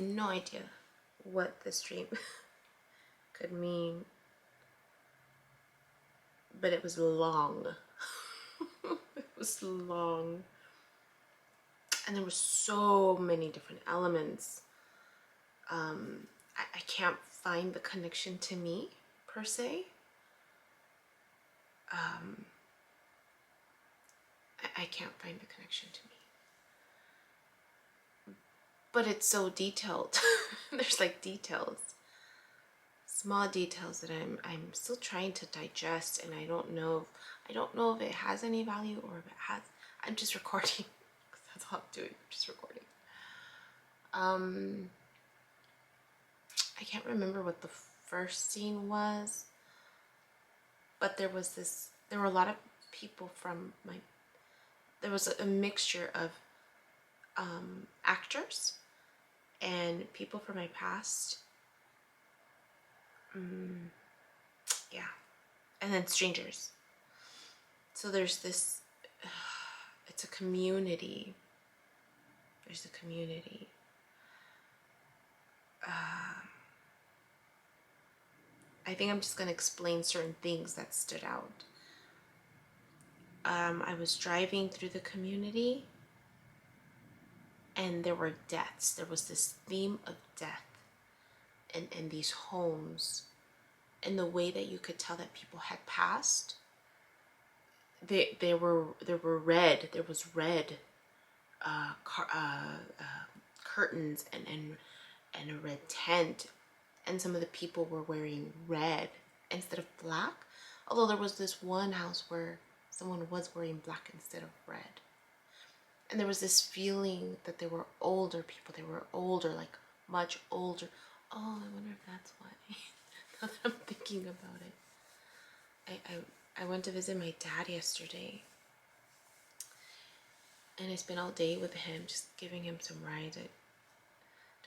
no idea what this dream could mean, but it was long. It was long. And there were so many different elements. I can't find the connection to me, per se. I can't find the connection to me. But it's so detailed. There's like details. Small details that I'm still trying to digest, and I don't know if it has any value or if it has. I'm just recording. That's all I'm doing. I'm just recording. I can't remember what the first scene was, but there were a lot of people from there was a mixture of actors and people from my past. Yeah. And then strangers. So there's this, it's a community. There's a community. I think I'm just going to explain certain things that stood out. I was driving through the community, and there were deaths. There was this theme of death in these homes, and the way that you could tell that people had passed. There were red. There was red curtains and a red tent, and some of the people were wearing red instead of black. Although there was this one house where someone was wearing black instead of red. And there was this feeling that they were older people. They were older, like much older. Oh, I wonder if that's why. Now that I'm thinking about it. I went to visit my dad yesterday. And I spent all day with him, just giving him some rides. I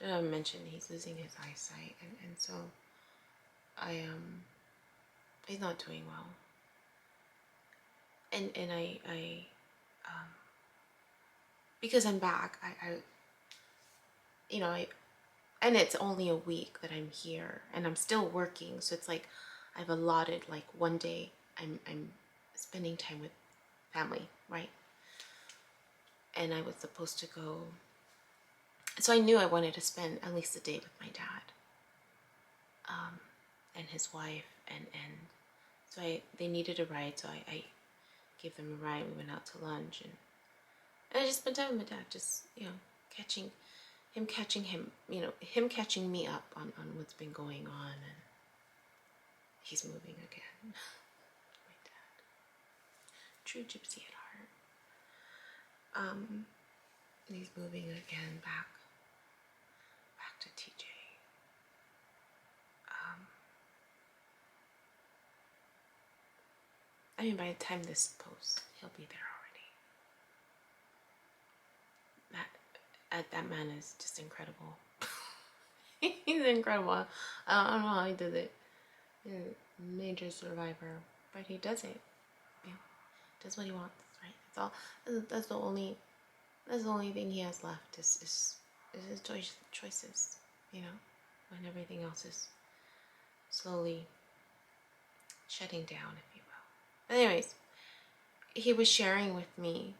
don't know, I mentioned he's losing his eyesight. And so he's not doing well. And I because I'm back, and it's only a week that I'm here, and I'm still working, so it's like I've allotted like one day I'm spending time with family, right? And I was supposed to go, so I knew I wanted to spend at least a day with my dad, and his wife, and so they needed a ride, so I gave them a ride. We went out to lunch, and I just spent time with my dad, just, catching me up on what's been going on. And he's moving again. My dad. True gypsy at heart. And he's moving again back to TJ. I mean, by the time this posts, he'll be there already. That man is just incredible. He's incredible. I don't know how he does it. He's a major survivor, but he does it. Yeah, does what he wants, right? That's all. That's the only thing he has left is his choices. When everything else is slowly shutting down, if you will. But anyways, he was sharing with me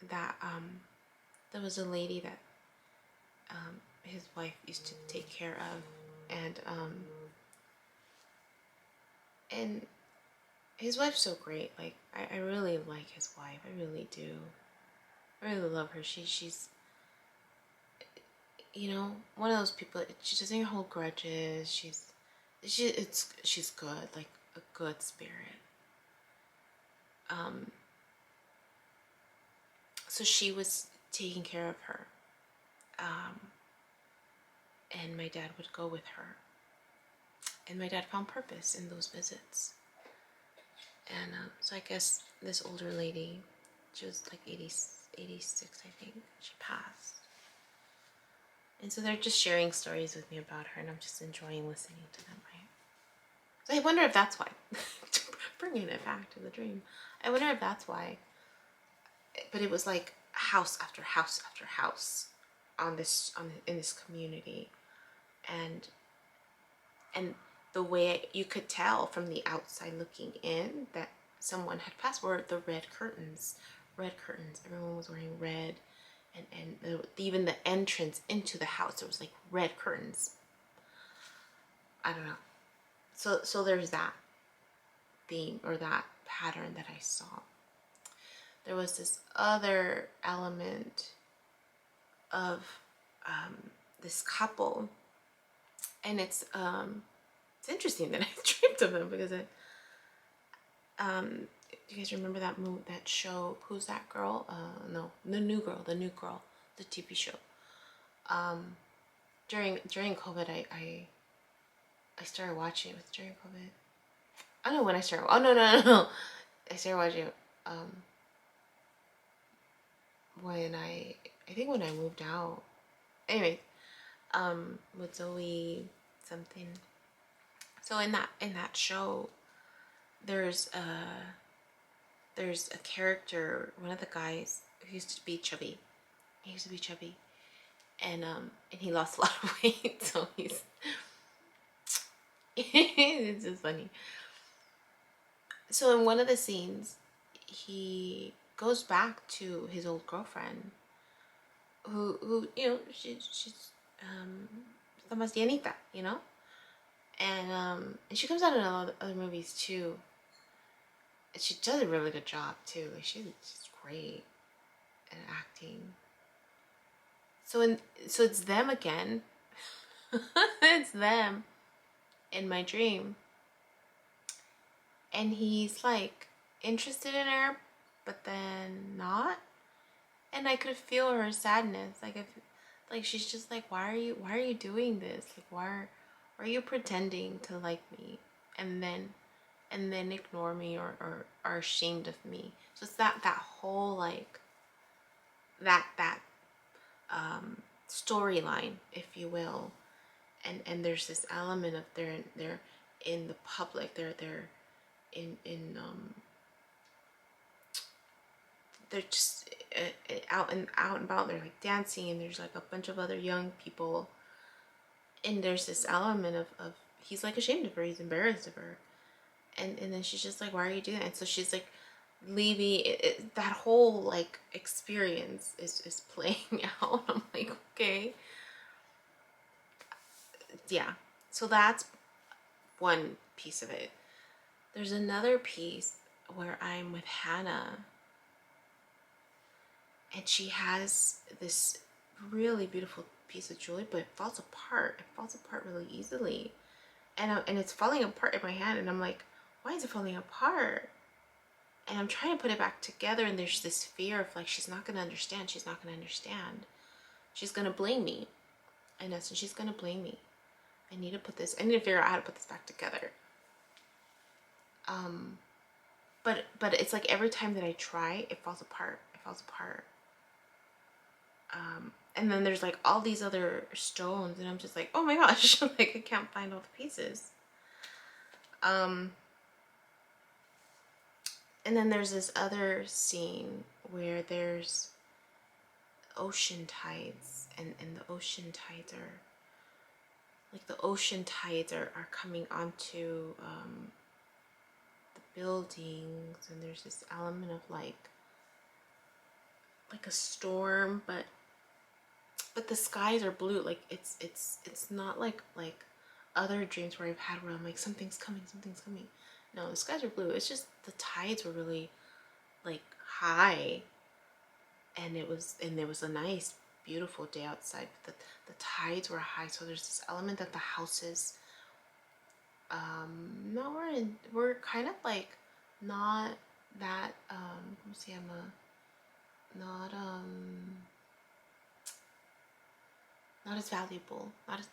that there was a lady that his wife used to take care of, and his wife's so great. Like, I really like his wife. I really do. I really love her. She's one of those people. She doesn't hold grudges. She's good, like a good spirit. So she was taking care of her. And my dad would go with her. And my dad found purpose in those visits. And so I guess this older lady, she was like 86, I think. She passed. And so they're just sharing stories with me about her, and I'm just enjoying listening to them, right? So I wonder if that's why. Bringing it back to the dream. I wonder if that's why. But it was like house after house after house. in this community, and the way you could tell from the outside looking in that someone had passed were the red curtains. Red curtains. Everyone was wearing red, and even the entrance into the house, there was like red curtains. I don't know. So there's that theme or that pattern that I saw. There was this other element of this couple, and it's interesting that I dreamt of them because do you guys remember that that show? Who's That Girl? No, the new girl, the TV show. During COVID, I started watching it. Was it during COVID? I don't know when I started. Oh no! I started watching it when I think when I moved out. Anyway, with Zoe something. So in that show, there's a character, one of the guys who used to be chubby. He used to be chubby, and he lost a lot of weight. So he's it's just funny. So in one of the scenes, he goes back to his old girlfriend, who she's la más llenita, and she comes out in other movies too. And she does a really good job too. Like she's great at acting. So it's them again. It's them in my dream. And he's like interested in her, but then not. And I could feel her sadness. Like she's just like, why are you doing this? Like why are you pretending to like me and then ignore me or are ashamed of me? So it's that whole like that storyline, if you will. And there's this element of they're in the public, they're in they're just out and about. They're like dancing, and there's like a bunch of other young people, and there's this element of he's like ashamed of her, he's embarrassed of her, and then she's just like, why are you doing that? And so she's like leaving that whole like experience is playing out. I'm like, okay, yeah. So that's one piece of it. There's another piece where I'm with Hannah, and she has this really beautiful piece of jewelry, but it falls apart. It falls apart really easily, and it's falling apart in my hand, and I'm like, why is it falling apart? And I'm trying to put it back together, and there's this fear of like, she's not gonna understand. She's not gonna understand. She's gonna blame me. In essence, she's gonna blame me. I need to figure out how to put this back together. But it's like every time that I try, it falls apart. It falls apart. And then there's like all these other stones, and I'm just like, oh my gosh, like I can't find all the pieces. And then there's this other scene where there's ocean tides, and the ocean tides are like are coming onto the buildings, and there's this element of like a storm, but the skies are blue. Like it's not like other dreams where I've had where I'm like, something's coming. No, the skies are blue. It's just the tides were really like high, and it was a nice beautiful day outside, but the tides were high. So there's this element that the houses we're kind of like not that not as valuable, not as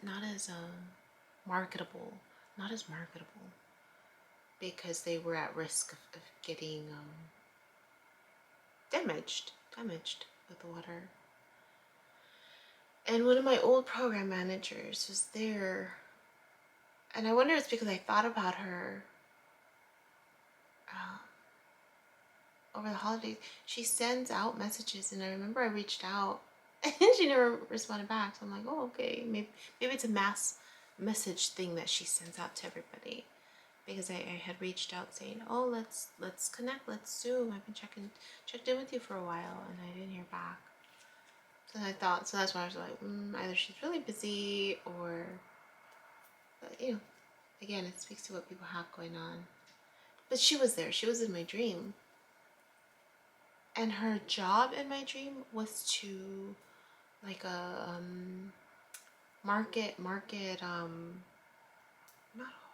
marketable, because they were at risk of getting damaged with the water. And one of my old program managers was there, and I wonder if it's because I thought about her over the holidays. She sends out messages, and I remember I reached out And she never responded back. So I'm like, oh, okay, maybe it's a mass message thing that she sends out to everybody. Because I had reached out saying, oh, let's connect, let's Zoom. I've been checked in with you for a while, and I didn't hear back. So I thought, so that's why I was like, either she's really busy, or, but, you know, again, it speaks to what people have going on. But she was there. She was in my dream. And her job in my dream was to, like, market, not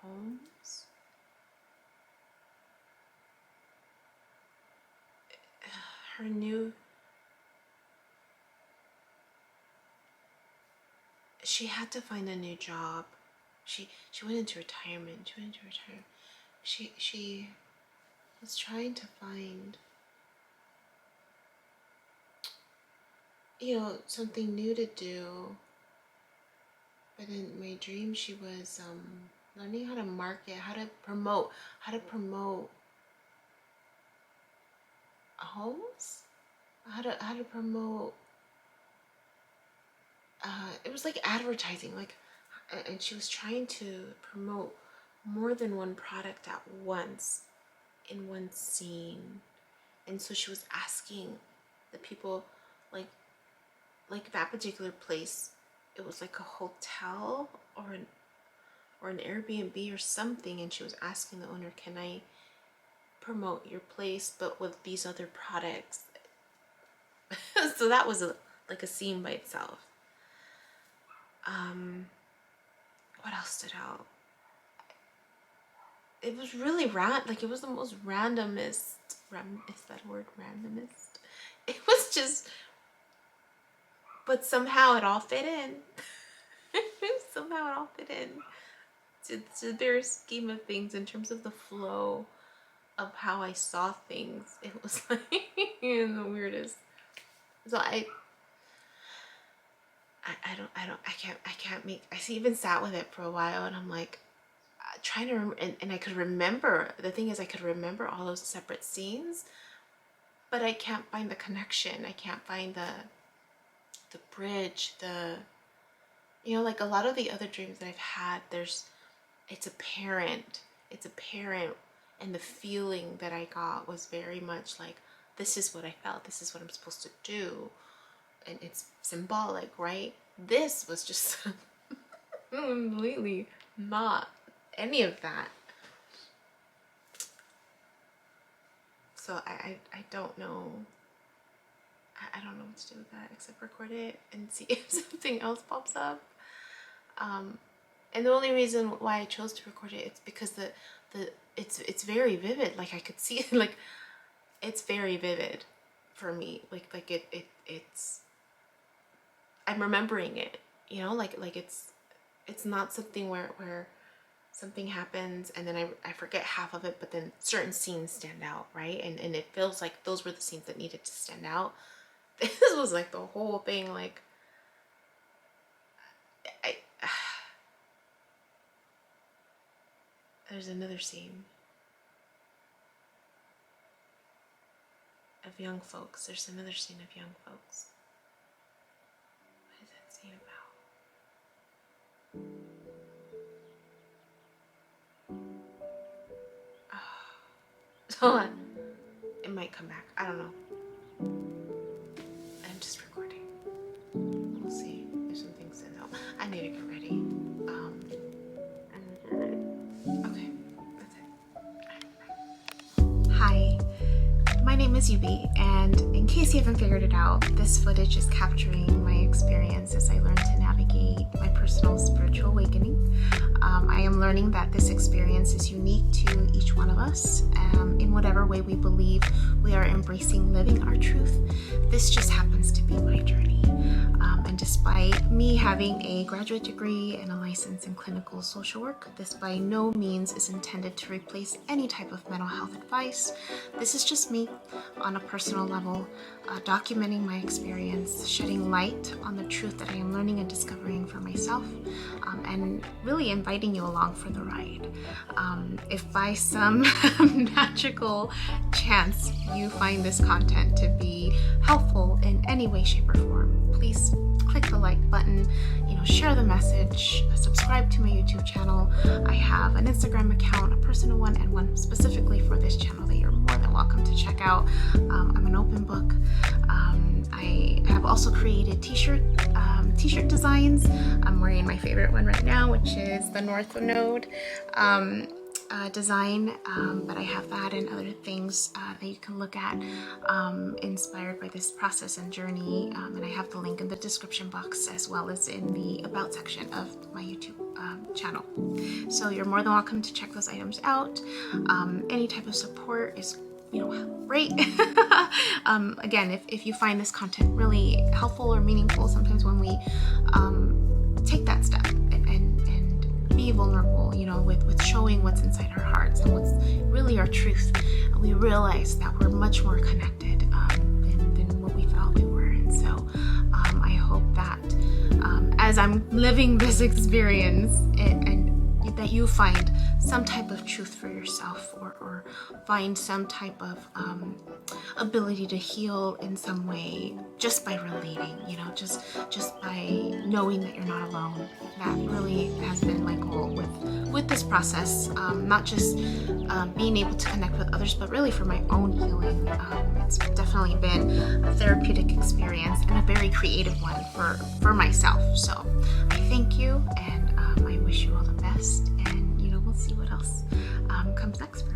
homes. Her new, she had to find a new job. She went into retirement. She was trying to find, you know, something new to do. But in my dream, she was learning how to market, how to promote homes, how to promote. It was like advertising, like, and she was trying to promote more than one product at once in one scene. And so she was asking the people, like that particular place, it was like a hotel or an Airbnb or something, and she was asking the owner, can I promote your place but with these other products? So that was like a scene by itself. What else stood out? It was really like, it was the most randomest. Is that a word, randomest? It was just, but somehow it all fit in. Somehow it all fit in to the bigger scheme of things in terms of the flow of how I saw things. It was like the weirdest. So I can't make. I even sat with it for a while, and I'm like, trying to remember, and I could remember. The thing is, I could remember all those separate scenes, but I can't find the connection. I can't find the bridge. You know, like a lot of the other dreams that I've had, it's apparent, and the feeling that I got was very much like, this is what I felt. This is what I'm supposed to do. And it's symbolic, right? This was just completely not any of that. So I don't know. I don't know what to do with that except record it and see if something else pops up. And the only reason why I chose to record it, it's because it's very vivid. Like, I could see it, like, it's very vivid for me. Like it's I'm remembering it, you know, like it's not something where something happens and then I forget half of it, but then certain scenes stand out, right? And it feels like those were the scenes that needed to stand out. This was like the whole thing, like, there's another scene of young folks. There's another scene of young folks. What is that scene about? Oh. Hold on. It might come back. I don't know. I'm just recording. We'll see if something stands out. I need to get ready. Okay, that's it. Hi, my name is Yubi, and in case you haven't figured it out, this footage is capturing my experience as I learn to navigate my personal spiritual awakening. I am learning that this experience is unique to each one of us, in whatever way we believe we are embracing living our truth. This just happens to be my journey. And despite me having a graduate degree and a license in clinical social work, this by no means is intended to replace any type of mental health advice. This is just me on a personal level, documenting my experience, shedding light on the truth that I am learning and discovering for myself, and really inviting inviting you along for the ride. If by some magical chance you find this content to be helpful in any way, shape, or form, please click the like button, share the message, subscribe to my YouTube channel. I have an Instagram account, a personal one, and one specifically for this channel that you're more than welcome to check out. I'm an open book. I have also created t-shirt designs. I'm wearing my favorite one right now, which is the North Node design, but I have that and other things that you can look at inspired by this process and journey, and I have the link in the description box as well as in the about section of my YouTube channel. So you're more than welcome to check those items out. Any type of support is great. Again, if you find this content really helpful or meaningful, sometimes when we take that step and be vulnerable, with showing what's inside our hearts and what's really our truth, we realize that we're much more connected than what we thought we were. And so I hope that as I'm living this experience and that you find some type of truth for yourself, or find some type of ability to heal in some way just by relating, just by knowing that you're not alone. That really has been my goal with this process, not just being able to connect with others, but really for my own healing. It's definitely been a therapeutic experience and a very creative one for myself. So I thank you, and I wish you all the best, and we'll see what else comes next for